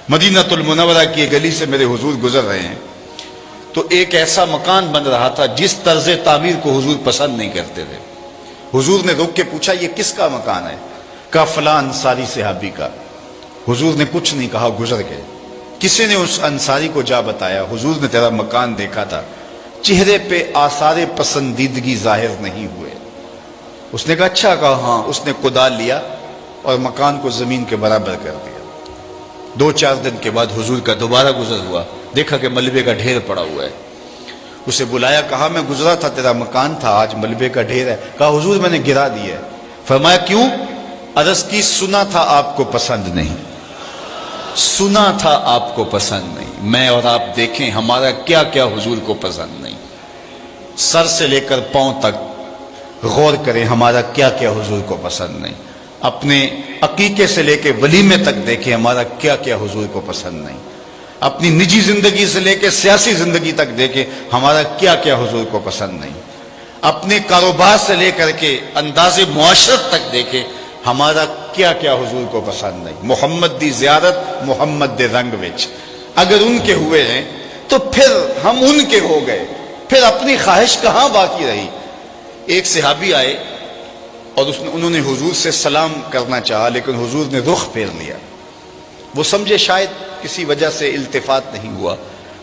مدینہ المنورہ کی ایک گلی سے میرے حضور گزر رہے ہیں تو ایک ایسا مکان بن رہا تھا جس طرز تعمیر کو حضور پسند نہیں کرتے تھے. حضور نے رک کے پوچھا یہ کس کا مکان ہے؟ کہا فلاں انصاری صحابی کا. حضور نے کچھ نہیں کہا، گزر گئے. کسی نے اس انصاری کو جا بتایا حضور نے تیرا مکان دیکھا تھا، چہرے پہ آثار پسندیدگی ظاہر نہیں ہوئے. اس نے کہا اچھا. کہا ہاں. اس نے کدال لیا اور مکان کو زمین کے برابر کر دیا. 2-4 دن کے بعد حضور کا دوبارہ گزر ہوا، دیکھا کہ ملبے کا ڈھیر پڑا ہوا ہے. اسے بلایا، کہا میں گزرا تھا تیرا مکان تھا، آج ملبے کا ڈھیر ہے. کہا حضور میں نے گرا دیا ہے. فرمایا کیوں؟ عرض کی سنا تھا آپ کو پسند نہیں، سنا تھا آپ کو پسند نہیں. میں اور آپ دیکھیں ہمارا کیا کیا حضور کو پسند نہیں. سر سے لے کر پاؤں تک غور کریں ہمارا کیا کیا حضور کو پسند نہیں. اپنے عقیقے سے لے کے ولیمے تک دیکھیں ہمارا کیا کیا حضور کو پسند نہیں. اپنی نجی زندگی سے لے کے سیاسی زندگی تک دیکھیں ہمارا کیا کیا حضور کو پسند نہیں. اپنے کاروبار سے لے کر کے انداز معاشرت تک دیکھیں ہمارا کیا کیا حضور کو پسند نہیں. محمد دی زیارت محمد دے رنگ وچ اگر ان کے ہوئے ہیں تو پھر ہم ان کے ہو گئے، پھر اپنی خواہش کہاں باقی رہی. ایک صحابی آئے اور انہوں نے حضور سے سلام کرنا چاہا لیکن حضور نے رخ پھیر لیا. وہ سمجھے شاید کسی وجہ سے التفات نہیں ہوا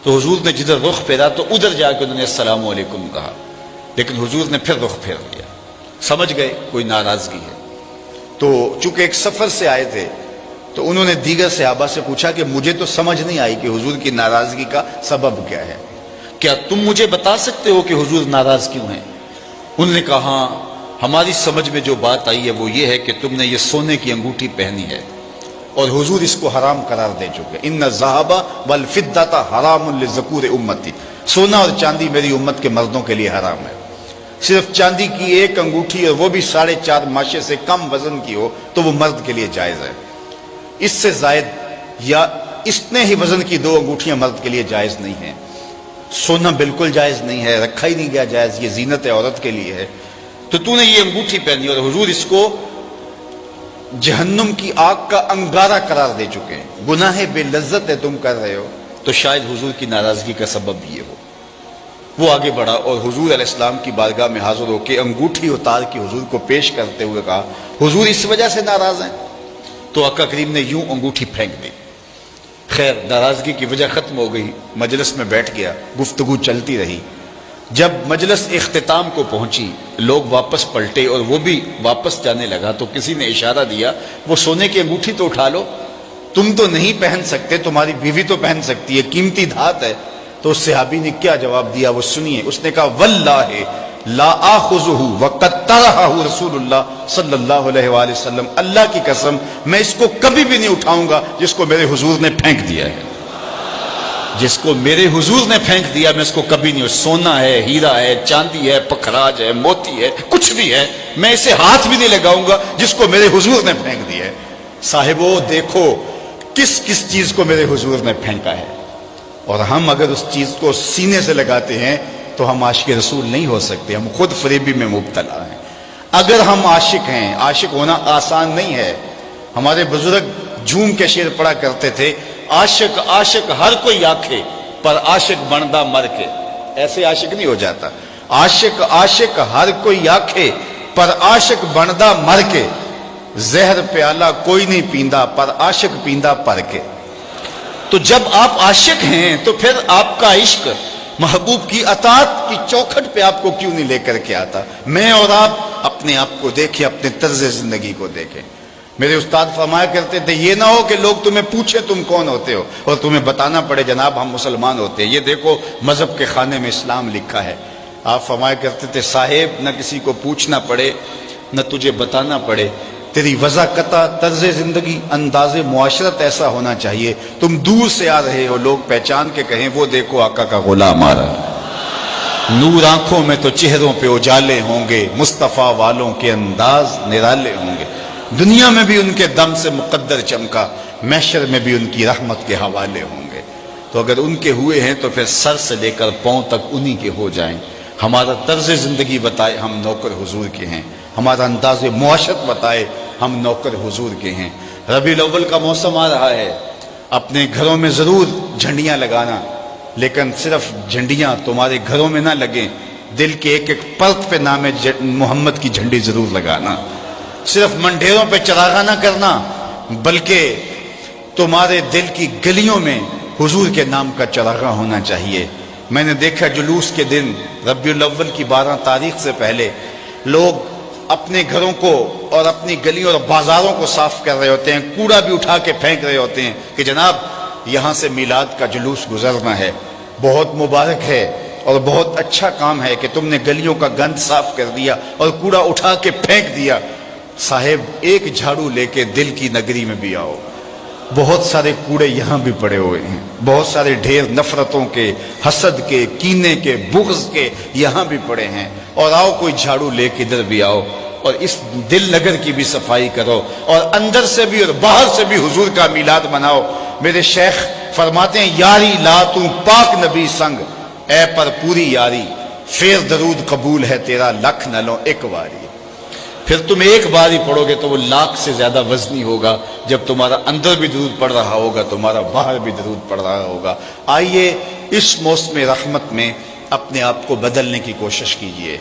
تو حضور نے جدھر رخ پھیرا تو ادھر جا کے انہوں نے السلام علیکم کہا، لیکن حضور نے پھر رخ پھیر لیا. سمجھ گئے کوئی ناراضگی ہے. تو چونکہ ایک سفر سے آئے تھے تو انہوں نے دیگر صحابہ سے پوچھا کہ مجھے تو سمجھ نہیں آئی کہ حضور کی ناراضگی کا سبب کیا ہے، کیا تم مجھے بتا سکتے ہو کہ حضور ناراض کیوں ہیں؟ انہوں نے کہا ہاں ہماری سمجھ میں جو بات آئی ہے وہ یہ ہے کہ تم نے یہ سونے کی انگوٹھی پہنی ہے اور حضور اس کو حرام قرار دے چکے. ان الذهب والفضة حرام للذکور امتی، سونا اور چاندی میری امت کے مردوں کے لیے حرام ہے. صرف چاندی کی ایک انگوٹھی اور وہ بھی 4.5 ماشے سے کم وزن کی ہو تو وہ مرد کے لیے جائز ہے. اس سے زائد یا اتنے ہی وزن کی 2 انگوٹھیاں مرد کے لیے جائز نہیں ہیں. سونا بالکل جائز نہیں ہے، رکھا ہی نہیں گیا جائز، یہ زینت عورت کے لیے ہے. تو نے یہ انگوٹھی پہنی اور حضور اس کو جہنم کی آگ کا انگارہ قرار دے چکے ہیں. گناہ بے لذت ہے تم کر رہے ہو، تو شاید حضور کی ناراضگی کا سبب یہ ہو. وہ آگے بڑھا اور حضور علیہ السلام کی بارگاہ میں حاضر ہو کے انگوٹھی اتار کے حضور کو پیش کرتے ہوئے کہا حضور اس وجہ سے ناراض ہیں؟ تو آقا کریم نے یوں انگوٹھی پھینک دی. خیر ناراضگی کی وجہ ختم ہو گئی، مجلس میں بیٹھ گیا، گفتگو چلتی رہی. جب مجلس اختتام کو پہنچی لوگ واپس پلٹے اور وہ بھی واپس جانے لگا تو کسی نے اشارہ دیا وہ سونے کی انگوٹھی تو اٹھا لو، تم تو نہیں پہن سکتے، تمہاری بیوی تو پہن سکتی ہے، قیمتی دھات ہے. تو اس صحابی نے کیا جواب دیا وہ سنیے. اس نے کہا واللہ لا آخذہ وقد طرحہ رسول اللہ صلی اللہ علیہ وآلہ وسلم، اللہ کی قسم میں اس کو کبھی بھی نہیں اٹھاؤں گا جس کو میرے حضور نے پھینک دیا ہے. جس کو میرے حضور نے پھینک دیا میں اس کو کبھی نہیں. سونا ہے، ہیرا ہے، چاندی ہے، پکھراج ہے، موتی ہے، کچھ بھی ہے، میں اسے ہاتھ بھی نہیں لگاؤں گا جس کو میرے حضور نے پھینک دیا ہے. صاحبو دیکھو کس کس چیز کو میرے حضور نے پھینکا ہے، اور ہم اگر اس چیز کو سینے سے لگاتے ہیں تو ہم عاشق رسول نہیں ہو سکتے، ہم خود فریبی میں مبتلا ہیں. اگر ہم عاشق ہیں، عاشق ہونا آسان نہیں ہے. ہمارے بزرگ جھوم کے شعر پڑا کرتے تھے عاشق عاشق ہر کوئی آکھے پر عاشق بندا مر کے. ایسے عاشق نہیں ہو جاتا. عاشق عاشق ہر کوئی آکھے پر عاشق بندا مر کے، زہر پیالہ کوئی نہیں پیندا پر عاشق پیندا پر کے. تو جب آپ عاشق ہیں تو پھر آپ کا عشق محبوب کی اطاعت کی چوکھٹ پہ آپ کو کیوں نہیں لے کر کے آتا؟ میں اور آپ اپنے آپ کو دیکھیں، اپنے طرز زندگی کو دیکھیں. میرے استاد فرمایا کرتے تھے یہ نہ ہو کہ لوگ تمہیں پوچھیں تم کون ہوتے ہو اور تمہیں بتانا پڑے جناب ہم مسلمان ہوتے ہیں، یہ دیکھو مذہب کے خانے میں اسلام لکھا ہے. آپ فرمایا کرتے تھے صاحب نہ کسی کو پوچھنا پڑے نہ تجھے بتانا پڑے، تیری وضاقتہ طرز زندگی انداز معاشرت ایسا ہونا چاہیے تم دور سے آ رہے ہو لوگ پہچان کے کہیں وہ دیکھو آقا کا غلام آ رہا. نور آنکھوں میں تو چہروں پہ اجالے ہوں گے، مصطفیٰ والوں کے انداز نرالے ہوں گے. دنیا میں بھی ان کے دم سے مقدر چمکا، محشر میں بھی ان کی رحمت کے حوالے ہوں گے. تو اگر ان کے ہوئے ہیں تو پھر سر سے لے کر پاؤں تک انہی کے ہو جائیں. ہمارا طرز زندگی بتائے ہم نوکر حضور کے ہیں، ہمارا انداز معاشرت بتائے ہم نوکر حضور کے ہیں. ربیع الاول کا موسم آ رہا ہے، اپنے گھروں میں ضرور جھنڈیاں لگانا، لیکن صرف جھنڈیاں تمہارے گھروں میں نہ لگیں، دل کے ایک ایک پرت پہ نام محمد کی جھنڈی ضرور لگانا۔ صرف منڈیروں پہ چراغاں نہ کرنا، بلکہ تمہارے دل کی گلیوں میں حضور کے نام کا چراغاں ہونا چاہیے۔ میں نے دیکھا جلوس کے دن ربیع الاول کی 12 تاریخ سے پہلے لوگ اپنے گھروں کو اور اپنی گلیوں اور بازاروں کو صاف کر رہے ہوتے ہیں، کوڑا بھی اٹھا کے پھینک رہے ہوتے ہیں کہ جناب یہاں سے میلاد کا جلوس گزرنا ہے۔ بہت مبارک ہے اور بہت اچھا کام ہے کہ تم نے گلیوں کا گند صاف کر دیا اور کوڑا اٹھا کے پھینک دیا۔ صاحب ایک جھاڑو لے کے دل کی نگری میں بھی آؤ، بہت سارے کوڑے یہاں بھی پڑے ہوئے ہیں، بہت سارے ڈھیر نفرتوں کے، حسد کے، کینے کے، بغض کے یہاں بھی پڑے ہیں، اور آؤ کوئی جھاڑو لے کے ادھر بھی آؤ اور اس دل نگر کی بھی صفائی کرو، اور اندر سے بھی اور باہر سے بھی حضور کا میلاد مناؤ۔ میرے شیخ فرماتے ہیں یاری لا تو پاک نبی سنگ، اے پر پوری یاری، پھر درود قبول ہے تیرا لکھ نہ لو ایک باری۔ پھر تم ایک بار ہی پڑھو گے تو وہ لاکھ سے زیادہ وزنی ہوگا، جب تمہارا اندر بھی درود پڑھ رہا ہوگا، تمہارا باہر بھی درود پڑھ رہا ہوگا۔ آئیے اس موسم رحمت میں اپنے آپ کو بدلنے کی کوشش کیجیے۔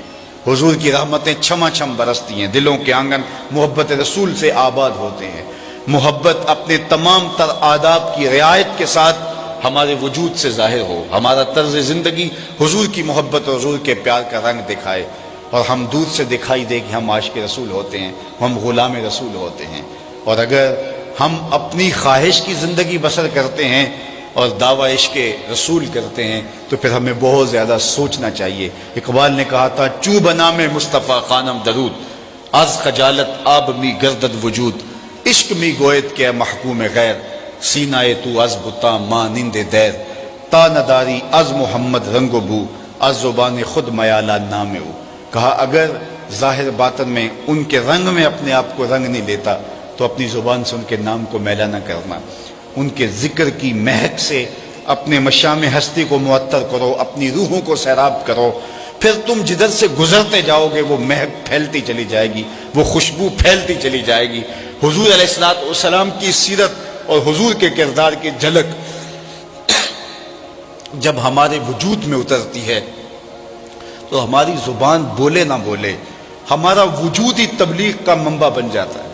حضور کی رحمتیں چھما چھم برستی ہیں، دلوں کے آنگن محبت رسول سے آباد ہوتے ہیں۔ محبت اپنے تمام تر آداب کی رعایت کے ساتھ ہمارے وجود سے ظاہر ہو، ہمارا طرز زندگی حضور کی محبت اور حضور کے پیار کا رنگ دکھائے، اور ہم دور سے دکھائی دے کہ ہم عاشق رسول ہوتے ہیں، ہم غلام رسول ہوتے ہیں۔ اور اگر ہم اپنی خواہش کی زندگی بسر کرتے ہیں اور دعوی عشق رسول کرتے ہیں تو پھر ہمیں بہت زیادہ سوچنا چاہیے۔ اقبال نے کہا تھا چو بنام مصطفیٰ خانم درود، از خجالت آب می گردد وجود، عشق می گوید کہ محکوم غیر، سینہ تو از بتا مانند دیر، تا نداری از محمد رنگ و بو، از زبان خود میالہ نام او۔ کہا اگر ظاہر باطن میں ان کے رنگ میں اپنے آپ کو رنگ نہیں لیتا تو اپنی زبان سے ان کے نام کو میلہ نہ کرنا، ان کے ذکر کی مہک سے اپنے مشام ہستی کو معطر کرو، اپنی روحوں کو سیراب کرو، پھر تم جدھر سے گزرتے جاؤ گے وہ مہک پھیلتی چلی جائے گی، وہ خوشبو پھیلتی چلی جائے گی۔ حضور علیہ السلام کی سیرت اور حضور کے کردار کی جھلک جب ہمارے وجود میں اترتی ہے تو ہماری زبان بولے نہ بولے ہمارا وجود ہی تبلیغ کا منبع بن جاتا ہے۔